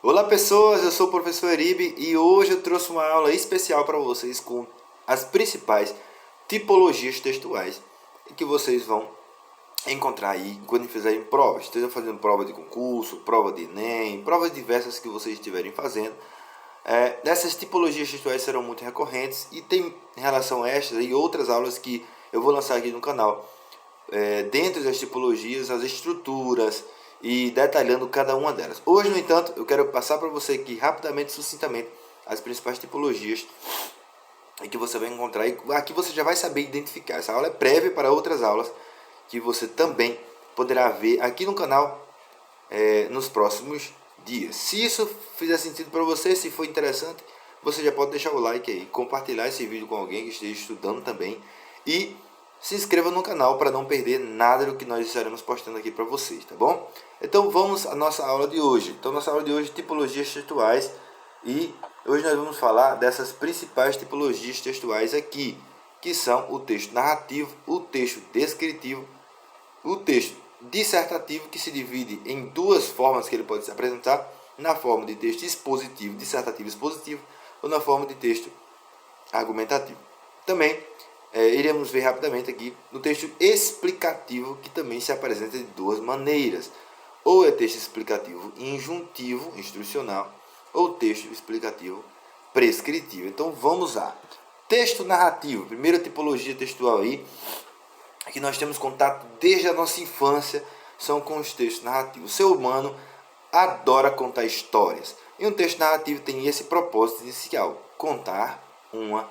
Olá pessoas, eu sou o professor Eribe e hoje eu trouxe uma aula especial para vocês com as principais tipologias textuais que vocês vão encontrar aí quando fizerem provas. Esteja fazendo prova de concurso, prova de Enem, provas diversas que vocês estiverem fazendo. Essas tipologias textuais serão muito recorrentes e tem em relação a estas e outras aulas que eu vou lançar aqui no canal. Dentro das tipologias, as estruturas e detalhando cada uma delas. Hoje, no entanto, eu quero passar para você aqui rapidamente, sucintamente, as principais tipologias que você vai encontrar e aqui você já vai saber identificar. Essa aula é prévia para outras aulas que você também poderá ver aqui no canal nos próximos dias. Se isso fizer sentido para você, se for interessante, você já pode deixar o like aí, compartilhar esse vídeo com alguém que esteja estudando também e se inscreva no canal para não perder nada do que nós estaremos postando aqui para vocês, tá bom? Então vamos à nossa aula de hoje. Então nossa aula de hoje é tipologias textuais e hoje nós vamos falar dessas principais tipologias textuais aqui, que são o texto narrativo, o texto descritivo, o texto dissertativo, que se divide em duas formas que ele pode se apresentar, na forma de texto expositivo, dissertativo expositivo, ou na forma de texto argumentativo. Também iremos ver rapidamente aqui no texto explicativo, que também se apresenta de duas maneiras. Ou é texto explicativo injuntivo, instrucional, ou texto explicativo prescritivo. Então vamos lá. Texto narrativo, primeira tipologia textual aí, que nós temos contato desde a nossa infância, são com os textos narrativos. O ser humano adora contar histórias. E um texto narrativo tem esse propósito inicial: contar uma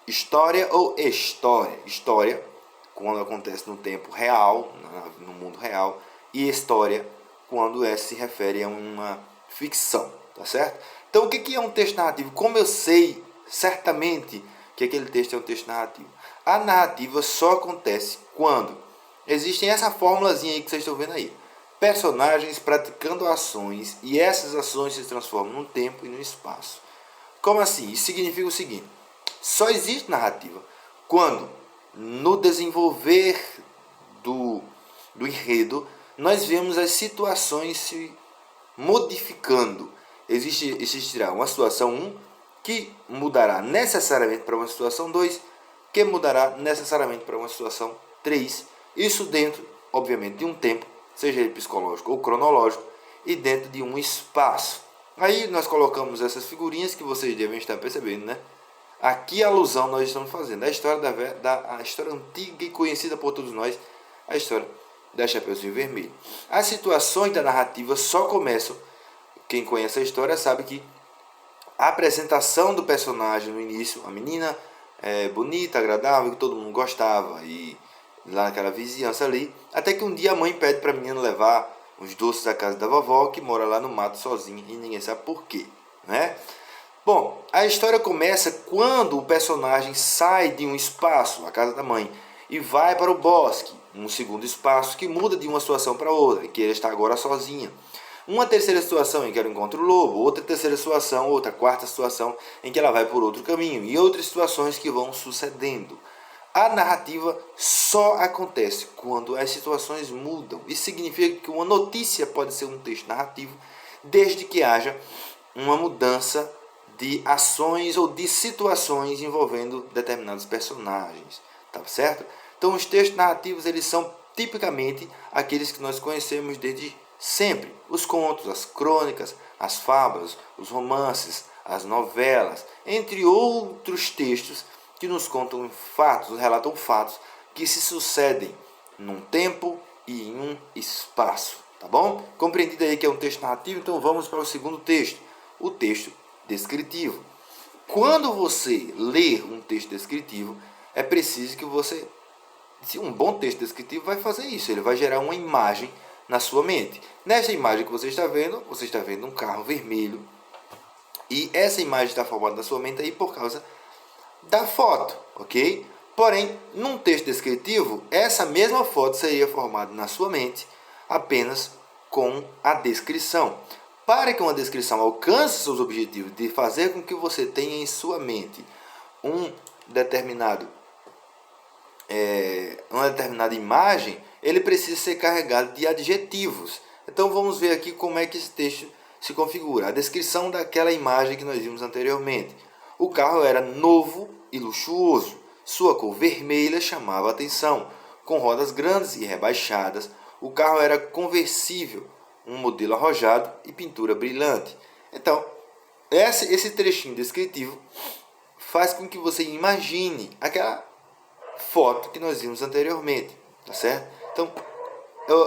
história ou história. História, quando acontece no tempo real, no mundo real, e história, quando se refere a uma ficção, tá certo? Então, o que é um texto narrativo? Como eu sei certamente que aquele texto é um texto narrativo? A narrativa só acontece quando existem essa formulazinha aí que vocês estão vendo aí. Personagens praticando ações e essas ações se transformam num tempo e num espaço. Como assim? Isso significa o seguinte: só existe narrativa quando, no desenvolver do enredo, nós vemos as situações se modificando. Existirá uma situação 1 que mudará necessariamente para uma situação 2, que mudará necessariamente para uma situação 3. Isso dentro, obviamente, de um tempo, seja ele psicológico ou cronológico, e dentro de um espaço. Aí nós colocamos essas figurinhas que vocês devem estar percebendo, né? Aqui a alusão nós estamos fazendo a história a história antiga e conhecida por todos nós, a história da Chapeuzinho Vermelho. As situações da narrativa só começam, quem conhece a história sabe que a apresentação do personagem no início, a menina bonita, agradável, que todo mundo gostava, e lá naquela vizinhança ali, até que um dia a mãe pede para a menina levar os doces à casa da vovó, que mora lá no mato sozinha e ninguém sabe por quê, né? Bom, a história começa quando o personagem sai de um espaço, a casa da mãe, e vai para o bosque, um segundo espaço que muda de uma situação para outra, que ela está agora sozinha. Uma terceira situação em que ela encontra o lobo, outra terceira situação, outra quarta situação em que ela vai por outro caminho, e outras situações que vão sucedendo. A narrativa só acontece quando as situações mudam. Isso significa que uma notícia pode ser um texto narrativo, desde que haja uma mudança de ações ou de situações envolvendo determinados personagens, tá certo? Então os textos narrativos, eles são tipicamente aqueles que nós conhecemos desde sempre: os contos, as crônicas, as fábulas, os romances, as novelas, entre outros textos que nos contam fatos, nos relatam fatos que se sucedem num tempo e em um espaço, tá bom? Compreendido aí que é um texto narrativo, então vamos para o segundo texto, o texto descritivo. Quando você ler um texto descritivo, é preciso que você, se um bom texto descritivo vai fazer isso, ele vai gerar uma imagem na sua mente. Nessa imagem que você está vendo um carro vermelho, e essa imagem está formada na sua mente aí por causa da foto, ok? Porém, num texto descritivo, essa mesma foto seria formada na sua mente apenas com a descrição. Para que uma descrição alcance seus objetivos de fazer com que você tenha em sua mente uma determinada imagem, ele precisa ser carregado de adjetivos. Então vamos ver aqui como é que esse texto se configura? A descrição daquela imagem que nós vimos anteriormente. O carro era novo e luxuoso. Sua cor vermelha chamava a atenção. Com rodas grandes e rebaixadas, o carro era conversível, um modelo arrojado e pintura brilhante. Então, esse trechinho descritivo faz com que você imagine aquela foto que nós vimos anteriormente, tá certo? Então,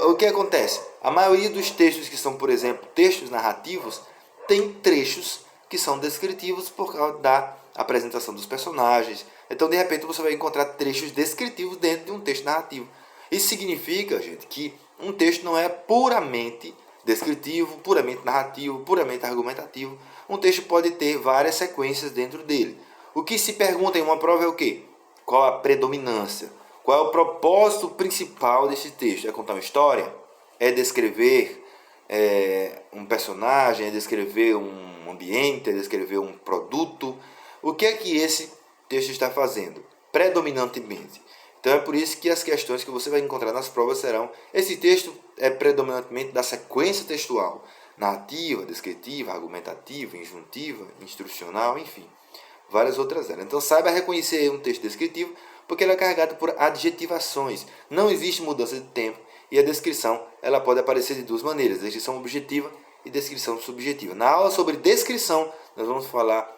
o que acontece? A maioria dos textos que são, por exemplo, textos narrativos, tem trechos que são descritivos por causa da apresentação dos personagens. Então, de repente, você vai encontrar trechos descritivos dentro de um texto narrativo. Isso significa, gente, que um texto não é puramente descritivo, puramente narrativo, puramente argumentativo. Um texto pode ter várias sequências dentro dele. O que se pergunta em uma prova é o quê? Qual a predominância? Qual é o propósito principal desse texto? É contar uma história? É descrever um personagem? É descrever um ambiente? É descrever um produto? O que é que esse texto está fazendo? Predominantemente. Então é por isso que as questões que você vai encontrar nas provas serão: esse texto é predominantemente da sequência textual, narrativa, descritiva, argumentativa, injuntiva, instrucional, enfim, várias outras eras. Então saiba reconhecer um texto descritivo, porque ele é carregado por adjetivações. Não existe mudança de tempo e a descrição ela pode aparecer de duas maneiras: descrição objetiva e descrição subjetiva. Na aula sobre descrição, nós vamos falar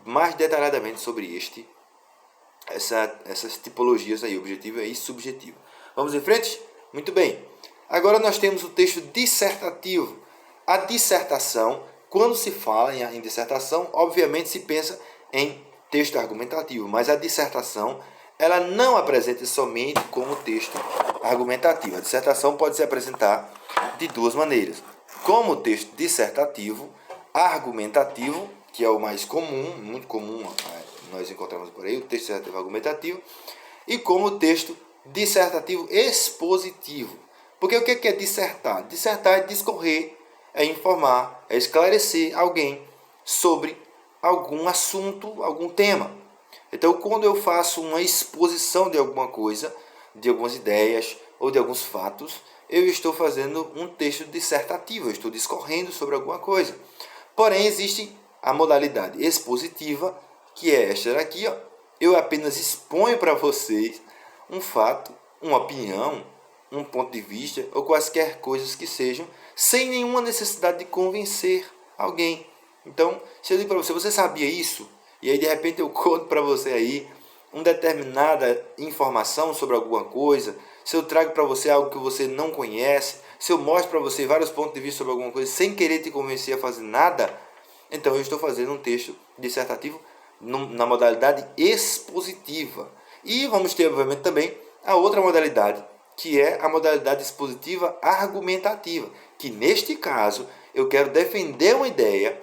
mais detalhadamente sobre essas tipologias aí, objetiva e subjetiva. Vamos em frente? Muito bem. Agora nós temos o texto dissertativo. A dissertação, quando se fala em dissertação, obviamente se pensa em texto argumentativo, mas a dissertação ela não apresenta somente como texto argumentativo. A dissertação pode se apresentar de duas maneiras: como texto dissertativo, argumentativo, que é o mais comum, muito comum, nós encontramos por aí o texto dissertativo argumentativo, e como texto dissertativo expositivo. Porque o que é dissertar? Dissertar é discorrer, é informar, é esclarecer alguém sobre algum assunto, algum tema. Então, quando eu faço uma exposição de alguma coisa, de algumas ideias ou de alguns fatos, eu estou fazendo um texto dissertativo, eu estou discorrendo sobre alguma coisa. Porém, existe a modalidade expositiva, que é esta daqui, ó. Eu apenas exponho para vocês um fato, uma opinião, um ponto de vista ou quaisquer coisas que sejam, sem nenhuma necessidade de convencer alguém. Então, se eu digo para você: você sabia isso? E aí de repente eu conto para você aí uma determinada informação sobre alguma coisa, se eu trago para você algo que você não conhece, se eu mostro para você vários pontos de vista sobre alguma coisa sem querer te convencer a fazer nada, então eu estou fazendo um texto dissertativo na modalidade expositiva. E vamos ter, obviamente, também a outra modalidade, que é a modalidade expositiva argumentativa, que neste caso eu quero defender uma ideia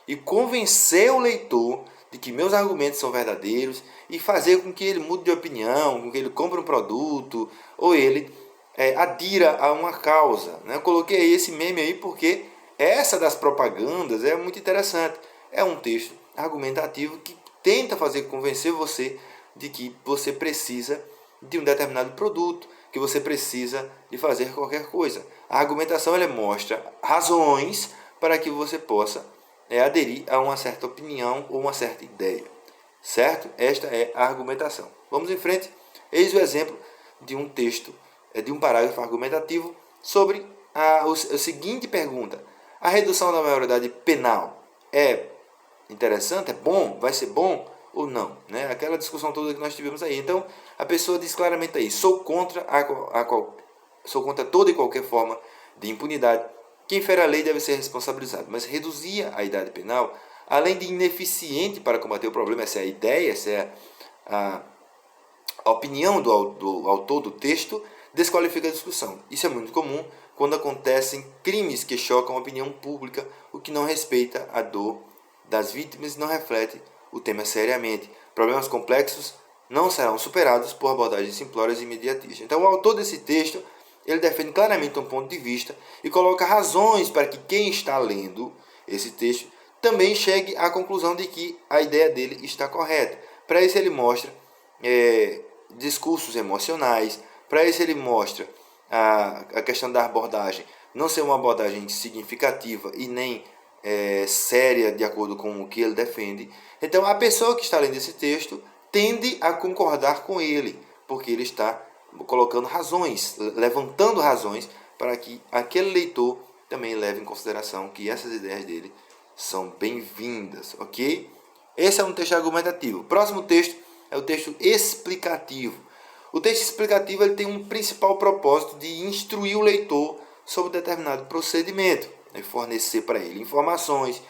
e convencer o leitor de que meus argumentos são verdadeiros e fazer com que ele mude de opinião, com que ele compre um produto ou ele adira a uma causa. Né? Eu coloquei esse meme aí porque essa das propagandas é muito interessante. É um texto argumentativo que tenta convencer você de que você precisa de um determinado produto, que você precisa de fazer qualquer coisa. A argumentação ela mostra razões para que você possa aderir a uma certa opinião ou uma certa ideia. Certo? Esta é a argumentação. Vamos em frente. Eis o exemplo de um texto, de um parágrafo argumentativo sobre a seguinte pergunta: a redução da maioridade penal é interessante? É bom? Vai ser bom ou não? Né? Aquela discussão toda que nós tivemos aí. Então, a pessoa diz claramente aí: sou contra sou contra toda e qualquer forma de impunidade. Quem fere a lei deve ser responsabilizado. Mas reduzir a idade penal, além de ineficiente para combater o problema, essa é a ideia, essa é a opinião do autor do texto, desqualifica a discussão. Isso é muito comum quando acontecem crimes que chocam a opinião pública, o que não respeita a dor das vítimas e não reflete o tema seriamente. Problemas complexos não serão superados por abordagens simplórias e imediatistas. Então, o autor desse texto ele defende claramente um ponto de vista e coloca razões para que quem está lendo esse texto também chegue à conclusão de que a ideia dele está correta. Para isso ele mostra discursos emocionais, para isso ele mostra a questão da abordagem não ser uma abordagem significativa e nem séria de acordo com o que ele defende. Então a pessoa que está lendo esse texto tende a concordar com ele, porque ele está colocando razões, levantando razões para que aquele leitor também leve em consideração que essas ideias dele são bem-vindas, ok? Esse é um texto argumentativo. O próximo texto é o texto explicativo. O texto explicativo ele tem um principal propósito de instruir o leitor sobre determinado procedimento, fornecer para ele informações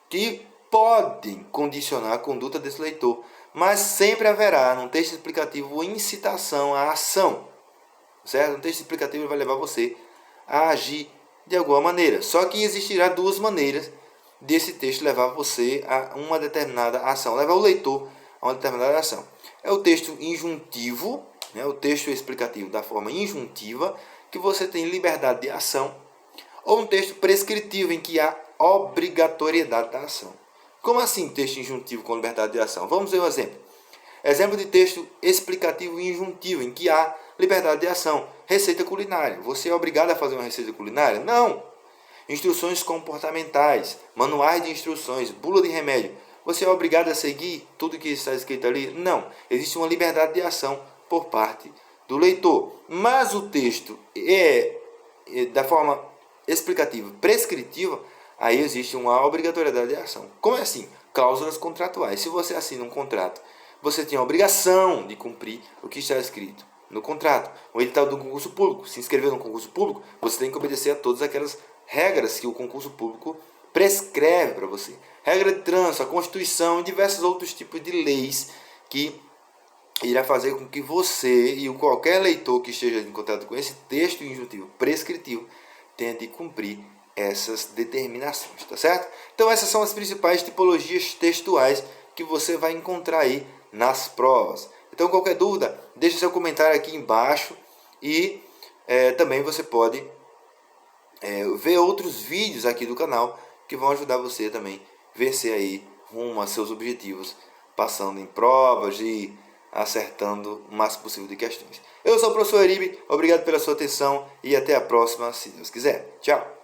que podem condicionar a conduta desse leitor, mas sempre haverá num texto explicativo incitação à ação, certo? Um texto explicativo vai levar você a agir de alguma maneira. Só que existirá duas maneiras desse texto levar você a uma determinada ação, levar o leitor a uma determinada ação. É o texto injuntivo, né? O texto explicativo da forma injuntiva, que você tem liberdade de ação, ou um texto prescritivo, em que há obrigatoriedade da ação. Como assim texto injuntivo com liberdade de ação? Vamos ver um exemplo. Exemplo de texto explicativo e injuntivo, em que há liberdade de ação. Receita culinária. Você é obrigado a fazer uma receita culinária? Não. Instruções comportamentais, manuais de instruções, bula de remédio. Você é obrigado a seguir tudo que está escrito ali? Não. Existe uma liberdade de ação por parte do leitor. Mas o texto é da forma explicativa, prescritiva, aí existe uma obrigatoriedade de ação. Como é assim? Cláusulas contratuais. Se você assina um contrato, você tem a obrigação de cumprir o que está escrito no contrato. O edital do concurso público. Se inscrever no concurso público, você tem que obedecer a todas aquelas regras que o concurso público prescreve para você. Regra de trânsito, a Constituição e diversos outros tipos de leis que irá fazer com que você e qualquer leitor que esteja em contato com esse texto injuntivo prescritivo tente cumprir essas determinações, tá certo? Então essas são as principais tipologias textuais que você vai encontrar aí nas provas. Então qualquer dúvida, deixe seu comentário aqui embaixo e também você pode ver outros vídeos aqui do canal que vão ajudar você também a vencer aí rumo a seus objetivos, passando em provas e acertando o máximo possível de questões. Eu sou o professor Eribe, obrigado pela sua atenção e até a próxima, se Deus quiser. Tchau!